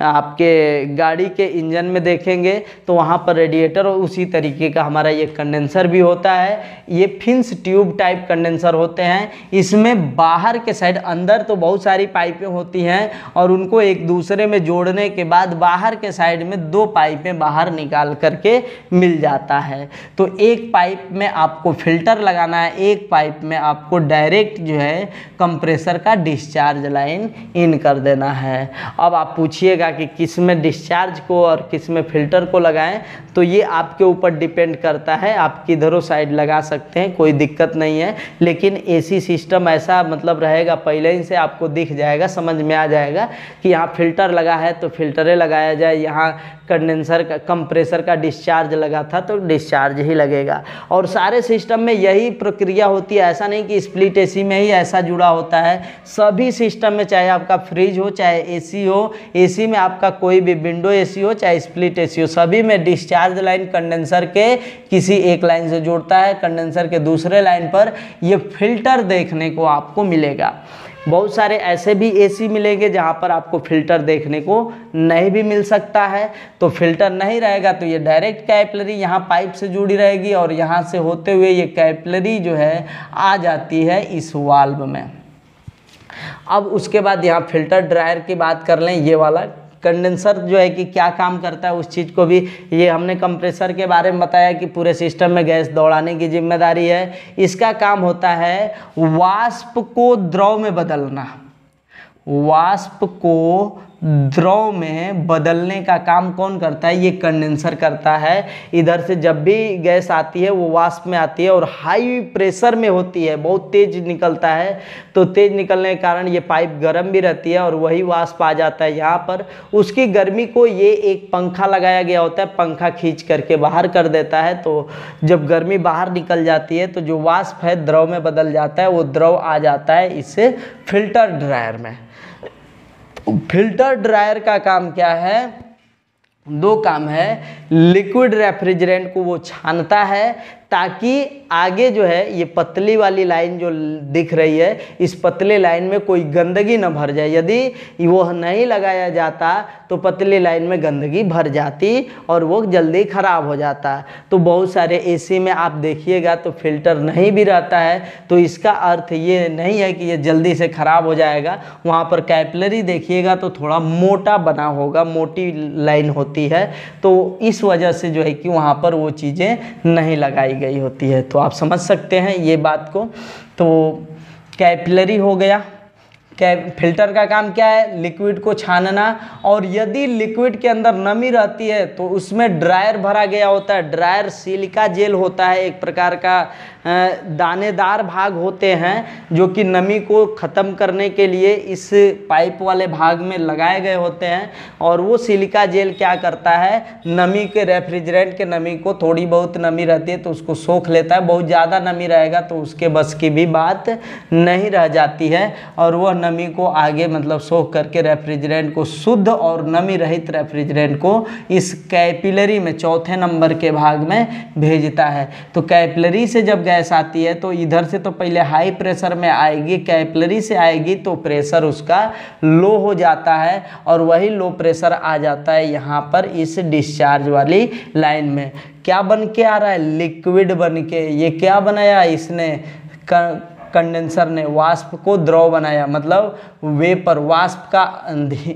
आपके गाड़ी के इंजन में देखेंगे तो वहाँ पर रेडिएटर, और उसी तरीके का हमारा ये कंडेंसर भी होता है। ये फिन्स ट्यूब टाइप कंडेंसर होते हैं। इसमें बाहर के साइड, अंदर तो बहुत सारी पाइपें होती हैं और उनको एक दूसरे में जोड़ने के बाद बाहर के साइड में 2 पाइपें बाहर निकाल करके मिल जाता है। तो एक पाइप में आपको फिल्टर लगाना है, एक पाइप में आपको डायरेक्ट जो है कंप्रेसर का डिस्चार्ज लाइन इन कर देना है। अब आप पूछिएगा कि किस में डिस्चार्ज को और किस में फिल्टर को लगाएं, तो ये आपके ऊपर डिपेंड करता है। आप किधरों साइड लगा सकते हैं, कोई दिक्कत नहीं है। लेकिन एसी सिस्टम ऐसा मतलब रहेगा, पहले ही से आपको दिख जाएगा, समझ में आ जाएगा कि यहाँ फिल्टर लगा है तो फिल्टरें लगाया जाए, यहाँ कंडेंसर का कंप्रेसर का डिस्चार्ज लगा था तो डिस्चार्ज ही लगेगा। और सारे सिस्टम में यही प्रक्रिया होती है। ऐसा नहीं कि स्प्लिट एसी में ही ऐसा जुड़ा होता है, सभी सिस्टम में, चाहे आपका फ्रिज हो, चाहे एसी हो, एसी में आपका कोई भी विंडो एसी हो, चाहे स्प्लिट एसी हो, सभी में डिस्चार्ज लाइन कंडेंसर के किसी एक लाइन से जोड़ता है। कंडेंसर के दूसरे लाइन पर ये फिल्टर देखने को आपको मिलेगा। बहुत सारे ऐसे भी एसी मिलेंगे जहाँ पर आपको फ़िल्टर देखने को नहीं भी मिल सकता है। तो फिल्टर नहीं रहेगा तो ये डायरेक्ट कैपिलरी यहाँ पाइप से जुड़ी रहेगी और यहाँ से होते हुए ये कैपिलरी जो है आ जाती है इस वाल्व में। अब उसके बाद यहाँ फिल्टर ड्रायर की बात कर लें। ये वाला कंडेंसर जो है कि क्या काम करता है उस चीज़ को भी, ये हमने कंप्रेसर के बारे में बताया कि पूरे सिस्टम में गैस दौड़ाने की जिम्मेदारी है। इसका काम होता है वाष्प को द्रव में बदलना, वाष्प को द्रव में बदलने का काम कौन करता है? ये कंडेंसर करता है। इधर से जब भी गैस आती है वो वाष्प में आती है और हाई प्रेशर में होती है, बहुत तेज निकलता है। तो तेज निकलने के कारण ये पाइप गर्म भी रहती है और वही वाष्प आ जाता है यहाँ पर। उसकी गर्मी को ये एक पंखा लगाया गया होता है, पंखा खींच करके बाहर कर देता है। तो जब गर्मी बाहर निकल जाती है तो जो वाष्प है द्रव में बदल जाता है, वो द्रव आ जाता है इससे फिल्टर ड्रायर में। फिल्टर ड्रायर का काम क्या है? दो काम है। लिक्विड रेफ्रिजरेंट को वो छानता है ताकि आगे जो है ये पतली वाली लाइन जो दिख रही है, इस पतले लाइन में कोई गंदगी न भर जाए। यदि वो नहीं लगाया जाता तो पतली लाइन में गंदगी भर जाती और वो जल्दी ख़राब हो जाता। तो बहुत सारे एसी में आप देखिएगा तो फिल्टर नहीं भी रहता है, तो इसका अर्थ ये नहीं है कि ये जल्दी से ख़राब हो जाएगा। वहाँ पर कैपिलरी देखिएगा तो थोड़ा मोटा बना होगा, मोटी लाइन होती है, तो इस वजह से जो है कि वहाँ पर वो चीज़ें नहीं लगाई गई होती है। तो आप समझ सकते हैं ये बात को। तो कैपिलरी हो गया। फिल्टर का काम क्या है? लिक्विड को छानना। और यदि लिक्विड के अंदर नमी रहती है तो उसमें ड्रायर भरा गया होता है। ड्रायर सिलिका जेल होता है, एक प्रकार का दानेदार भाग होते हैं जो कि नमी को ख़त्म करने के लिए इस पाइप वाले भाग में लगाए गए होते हैं। और वो सिलिका जेल क्या करता है? नमी के, रेफ्रिजरेंट के नमी को, थोड़ी बहुत नमी रहती है तो उसको सोख लेता है। बहुत ज़्यादा नमी रहेगा तो उसके बस की भी बात नहीं रह जाती है और वह नमी को आगे मतलब सोख करके रेफ्रिजरेंट को, शुद्ध और नमी रहित रेफ्रिजरेंट को इस कैपिलरी में चौथे नंबर के भाग में भेजता है। तो कैपिलरी से जब गैस आती है तो इधर से तो पहले हाई प्रेशर में आएगी, कैपिलरी से आएगी तो प्रेशर उसका लो हो जाता है और वही लो प्रेशर आ जाता है यहाँ पर इस डिस्चार्ज वाली लाइन में। क्या बन के आ रहा है? लिक्विड बन के। ये क्या बनाया इसने? कंडेंसर ने वाष्प को द्रव बनाया, मतलब वेपर। वाष्प का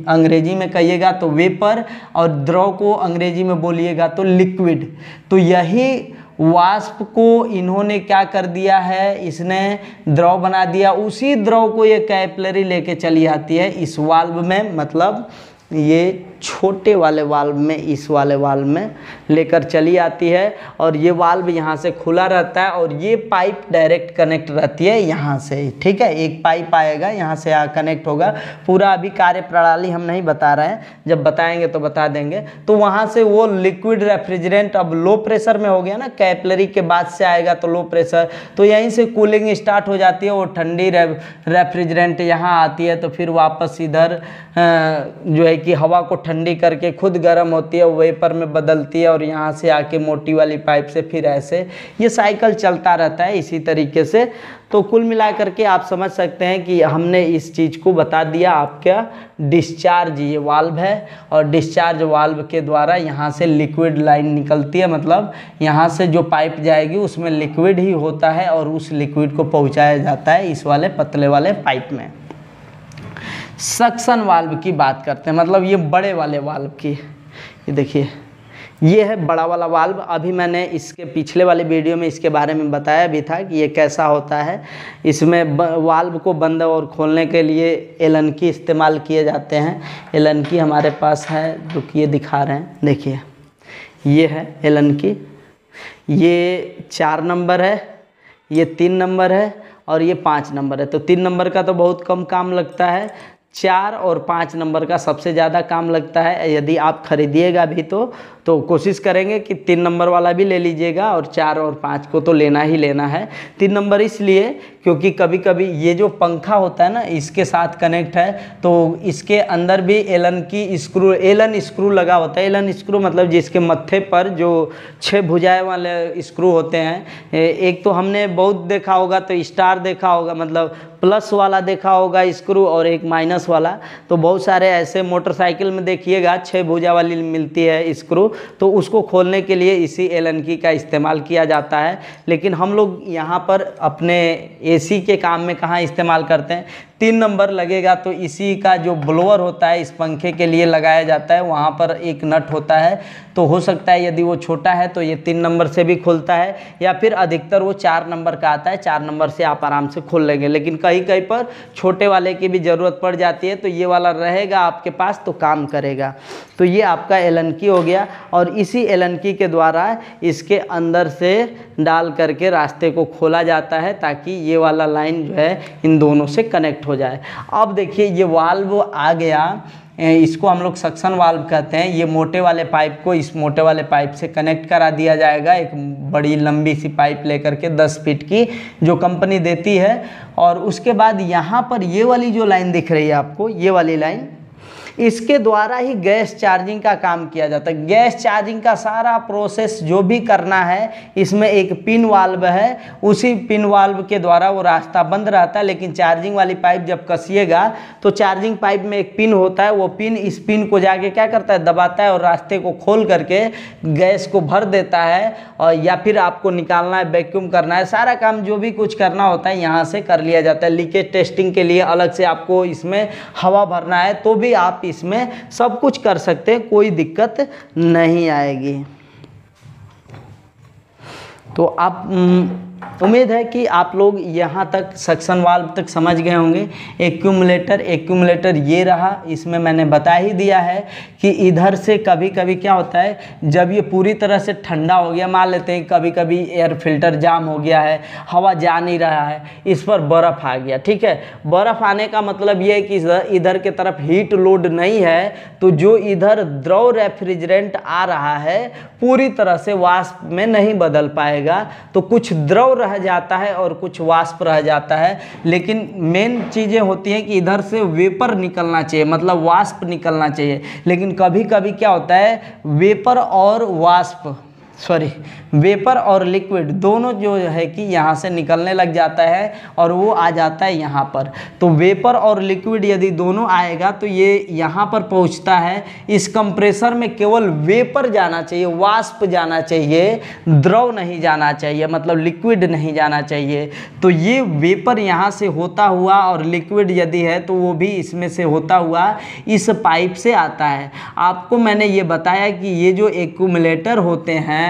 अंग्रेजी में कहिएगा तो वेपर और द्रव को अंग्रेजी में बोलिएगा तो लिक्विड। तो यही वाष्प को इन्होंने क्या कर दिया है? इसने द्रव बना दिया। उसी द्रव को ये कैपिलरी लेके चली आती है इस वाल्व में, मतलब ये छोटे वाले वाल्व में, इस वाले वाल्व में लेकर चली आती है। और ये वाल्व यहाँ से खुला रहता है और ये पाइप डायरेक्ट कनेक्ट रहती है यहाँ से, ठीक है। एक पाइप आएगा यहाँ से, कनेक्ट होगा। पूरा अभी कार्य प्रणाली हम नहीं बता रहे हैं, जब बताएंगे तो बता देंगे। तो वहाँ से वो लिक्विड रेफ्रिजरेंट अब लो प्रेशर में हो गया ना, कैपिलरी के बाद से आएगा तो लो प्रेशर, तो यहीं से कूलिंग स्टार्ट हो जाती है। वो ठंडी रेफ्रिजरेंट यहाँ आती है तो फिर वापस इधर जो है कि हवा को ठंडी करके खुद गर्म होती है, वेपर में बदलती है और यहाँ से आके मोटी वाली पाइप से फिर ऐसे ये साइकिल चलता रहता है इसी तरीके से। तो कुल मिला करके आप समझ सकते हैं कि हमने इस चीज़ को बता दिया। आपका डिस्चार्ज ये वाल्व है और डिस्चार्ज वाल्व के द्वारा यहाँ से लिक्विड लाइन निकलती है, मतलब यहाँ से जो पाइप जाएगी उसमें लिक्विड ही होता है और उस लिक्विड को पहुँचाया जाता है इस वाले पतले वाले पाइप में। सक्शन वाल्व की बात करते हैं, मतलब ये बड़े वाले वाल्व की। ये देखिए, ये है बड़ा वाला वाल्व। अभी मैंने इसके पिछले वाले वीडियो में इसके बारे में बताया भी था कि ये कैसा होता है। इसमें वाल्व को बंद और खोलने के लिए एलन की इस्तेमाल किए जाते हैं। एलन की हमारे पास है जो कि ये दिखा रहे हैं, देखिए ये है एलन की। ये 4 नंबर है, ये 3 नंबर है और ये 5 नंबर है। तो 3 नंबर का तो बहुत कम काम लगता है, 4 और 5 नंबर का सबसे ज़्यादा काम लगता है। यदि आप खरीदिएगा भी तो कोशिश करेंगे कि 3 नंबर वाला भी ले लीजिएगा और 4 और 5 को तो लेना ही लेना है। 3 नंबर इसलिए क्योंकि कभी कभी ये जो पंखा होता है ना, इसके साथ कनेक्ट है तो इसके अंदर भी एलन स्क्रू लगा होता है। एलन स्क्रू मतलब जिसके मत्थे पर जो 6 भुजाएं वाले स्क्रू होते हैं। एक तो हमने बहुत देखा होगा, तो स्टार देखा होगा, मतलब प्लस वाला देखा होगा स्क्रू और एक माइनस वाला। तो बहुत सारे ऐसे मोटरसाइकिल में देखिएगा 6 भुजा वाली मिलती है स्क्रू, तो उसको खोलने के लिए इसी एलन की का इस्तेमाल किया जाता है। लेकिन हम लोग यहाँ पर अपने एसी के काम में कहाँ इस्तेमाल करते हैं, 3 नंबर लगेगा तो इसी का जो ब्लोअर होता है इस पंखे के लिए लगाया जाता है, वहाँ पर एक नट होता है। तो हो सकता है यदि वो छोटा है तो ये 3 नंबर से भी खुलता है, या फिर अधिकतर वो 4 नंबर का आता है, 4 नंबर से आप आराम से खोल लेंगे। लेकिन कहीं कहीं पर छोटे वाले की भी ज़रूरत पड़ जाती है, तो ये वाला रहेगा आपके पास तो काम करेगा। तो ये आपका एलन की हो गया, और इसी एलन की के द्वारा इसके अंदर से डाल करके रास्ते को खोला जाता है, ताकि ये वाला लाइन जो है इन दोनों से कनेक्ट हो जाए। अब देखिए ये वाल्व आ गया, इसको हम लोग सक्शन वाल्व कहते हैं। ये मोटे वाले पाइप को इस मोटे वाले पाइप से कनेक्ट करा दिया जाएगा, एक बड़ी लंबी सी पाइप लेकर के 10 फीट की जो कंपनी देती है। और उसके बाद यहाँ पर ये वाली जो लाइन दिख रही है आपको, ये वाली लाइन, इसके द्वारा ही गैस चार्जिंग का काम किया जाता है। गैस चार्जिंग का सारा प्रोसेस जो भी करना है, इसमें एक पिन वाल्व है, उसी पिन वाल्व के द्वारा वो रास्ता बंद रहता है। लेकिन चार्जिंग वाली पाइप जब कसिएगा तो चार्जिंग पाइप में एक पिन होता है, वो पिन इस पिन को जाके क्या करता है, दबाता है और रास्ते को खोल करके गैस को भर देता है। और या फिर आपको निकालना है, वैक्यूम करना है, सारा काम जो भी कुछ करना होता है यहाँ से कर लिया जाता है। लीकेज टेस्टिंग के लिए अलग से आपको इसमें हवा भरना है तो भी आप इसमें सब कुछ कर सकते हैं, कोई दिक्कत नहीं आएगी। तो आप उम्मीद है कि आप लोग यहाँ तक सक्शन वाल्व तक समझ गए होंगे। एक्यूमुलेटर ये रहा, इसमें मैंने बता ही दिया है कि इधर से कभी कभी क्या होता है, जब ये पूरी तरह से ठंडा हो गया, मान लेते हैं कभी कभी एयर फिल्टर जाम हो गया है, हवा जा नहीं रहा है, इस पर बर्फ़ आ गया, ठीक है। बर्फ़ आने का मतलब ये है कि इधर के तरफ हीट लोड नहीं है, तो जो इधर द्रव रेफ्रिजरेंट आ रहा है पूरी तरह से वाष्प में नहीं बदल पाएगा, तो कुछ द्रव रह जाता है और कुछ वाष्प रह जाता है। लेकिन मेन चीज़ें होती हैं कि इधर से वेपर निकलना चाहिए, मतलब वाष्प निकलना चाहिए। लेकिन कभी कभी क्या होता है, वेपर और लिक्विड दोनों जो है कि यहाँ से निकलने लग जाता है और वो आ जाता है यहाँ पर। तो वेपर और लिक्विड यदि दोनों आएगा तो ये यहाँ पर पहुँचता है। इस कंप्रेसर में केवल वेपर जाना चाहिए, वाष्प जाना चाहिए, द्रव नहीं जाना चाहिए, मतलब लिक्विड नहीं जाना चाहिए। तो ये वेपर यहाँ से होता हुआ और लिक्विड यदि है तो वो भी इसमें से होता हुआ इस पाइप से आता है। आपको मैंने ये बताया कि ये जो एक्यूमुलेटर होते हैं,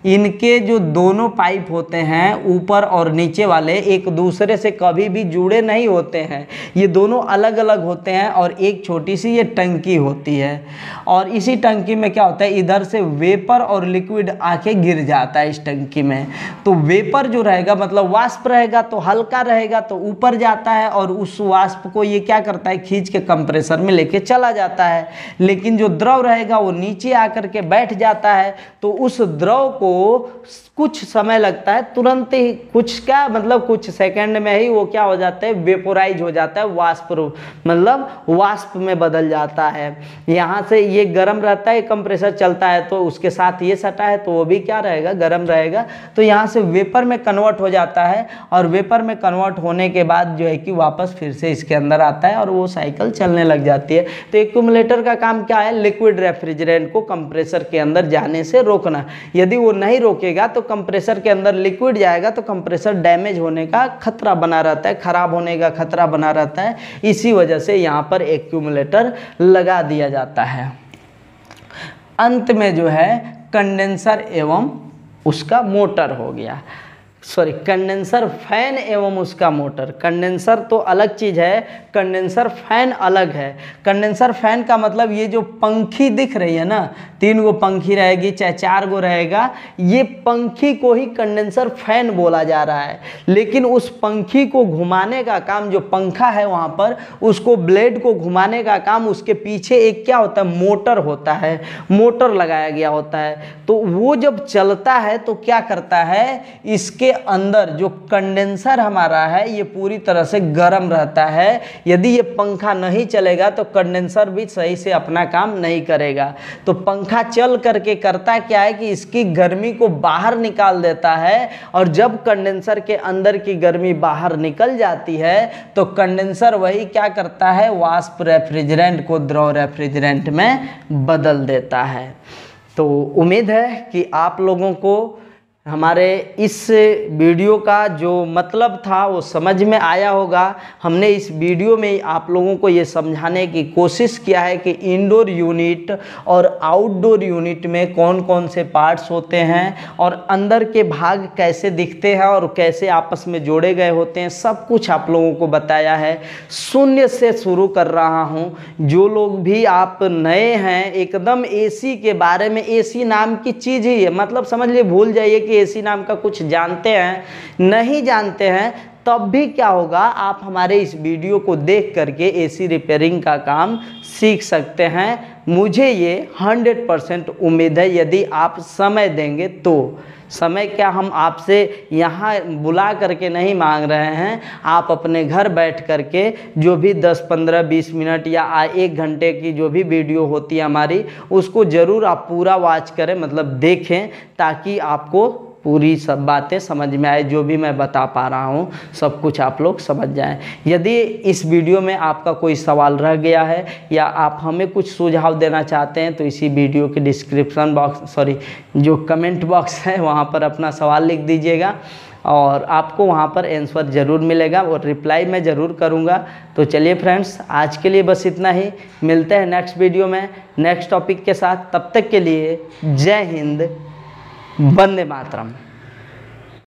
इनके जो दोनों पाइप होते हैं ऊपर और नीचे वाले, एक दूसरे से कभी भी जुड़े नहीं होते हैं। ये दोनों अलग अलग होते हैं और एक छोटी सी ये टंकी होती है। और इसी टंकी में क्या होता है, इधर से वेपर और लिक्विड आके गिर जाता है इस टंकी में। तो वेपर जो रहेगा मतलब वाष्प रहेगा तो हल्का रहेगा तो ऊपर जाता है, और उस वाष्प को ये क्या करता है, खींच के कंप्रेसर में लेके चला जाता है। लेकिन जो द्रव रहेगा वो नीचे आकर के बैठ जाता है, तो उस द्रव को कुछ समय लगता है, तुरंत ही कुछ सेकंड में ही वो क्या हो जाता है, वेपोराइज हो जाता है, वाष्प रूप मतलब वाष्प में बदल जाता है। यहाँ से ये गर्म रहता है, कंप्रेसर चलता है तो उसके साथ ये सटा है तो वो भी क्या रहेगा, गर्म रहेगा। तो यहाँ से वेपर में कन्वर्ट हो जाता है, और वेपर में कन्वर्ट होने के बाद जो है कि वापस फिर से इसके अंदर आता है और वो साइकिल चलने लग जाती है। तो एक्यूमुलेटर का काम क्या है, लिक्विड रेफ्रिजरेंट को कंप्रेसर के अंदर जाने से रोकना। यदि वो नहीं रोकेगा तो कंप्रेसर के अंदर लिक्विड जाएगा तो कंप्रेसर डैमेज होने का खतरा बना रहता है, खराब होने का खतरा बना रहता है। इसी वजह से यहाँ पर एक्यूमुलेटर लगा दिया जाता है। अंत में जो है कंडेंसर एवं उसका मोटर हो गया, कंडेंसर फैन एवं उसका मोटर। कंडेंसर तो अलग चीज़ है, कंडेंसर फैन अलग है। कंडेंसर फैन का मतलब ये जो पंखी दिख रही है ना, 3 गो पंखी रहेगी चाहे 4 गो रहेगा, ये पंखी को ही कंडेंसर फैन बोला जा रहा है। लेकिन उस पंखी को घुमाने का काम, जो पंखा है वहाँ पर, उसको ब्लेड को घुमाने का काम, उसके पीछे एक क्या होता है, मोटर होता है, मोटर लगाया गया होता है। तो वो जब चलता है तो क्या करता है, इसके अंदर जो कंडेंसर हमारा है ये पूरी तरह से गर्म रहता है। यदि ये पंखा नहीं चलेगा तो कंडेंसर भी सही से अपना काम नहीं करेगा। तो पंखा चल करके करता क्या है कि इसकी गर्मी को बाहर निकाल देता है, और जब कंडेंसर के अंदर की गर्मी बाहर निकल जाती है तो कंडेंसर वही क्या करता है, वाष्प रेफ्रिजरेंट को द्रव रेफ्रिजरेंट में बदल देता है। तो उम्मीद है कि आप लोगों को हमारे इस वीडियो का जो मतलब था वो समझ में आया होगा। हमने इस वीडियो में आप लोगों को ये समझाने की कोशिश किया है कि इंडोर यूनिट और आउटडोर यूनिट में कौन कौन से पार्ट्स होते हैं और अंदर के भाग कैसे दिखते हैं और कैसे आपस में जोड़े गए होते हैं, सब कुछ आप लोगों को बताया है। शून्य से शुरू कर रहा हूँ। जो लोग भी आप नए हैं, एकदम एसी के बारे में, एसी नाम की चीज़ ही है, मतलब समझ लिए, भूल जाइए कि एसी नाम का कुछ जानते हैं, नहीं जानते हैं, तब भी क्या होगा, आप हमारे इस वीडियो को देख करके एसी रिपेयरिंग का काम सीख सकते हैं। मुझे ये 100% उम्मीद है, यदि आप समय देंगे तो। समय क्या हम आपसे यहाँ बुला करके नहीं मांग रहे हैं, आप अपने घर बैठ करके जो भी 10, 15, 20 मिनट या 1 घंटे की जो भी वीडियो होती है हमारी, उसको ज़रूर आप पूरा वॉच करें, मतलब देखें, ताकि आपको पूरी सब बातें समझ में आए। जो भी मैं बता पा रहा हूँ सब कुछ आप लोग समझ जाएं। यदि इस वीडियो में आपका कोई सवाल रह गया है या आप हमें कुछ सुझाव देना चाहते हैं तो इसी वीडियो के डिस्क्रिप्शन बॉक्स, जो कमेंट बॉक्स है वहाँ पर अपना सवाल लिख दीजिएगा और आपको वहाँ पर आंसर ज़रूर मिलेगा और रिप्लाई मैं ज़रूर करूँगा। तो चलिए फ्रेंड्स, आज के लिए बस इतना ही। मिलते हैं नेक्स्ट वीडियो में नेक्स्ट टॉपिक के साथ। तब तक के लिए जय हिंद, वंदे मातरम।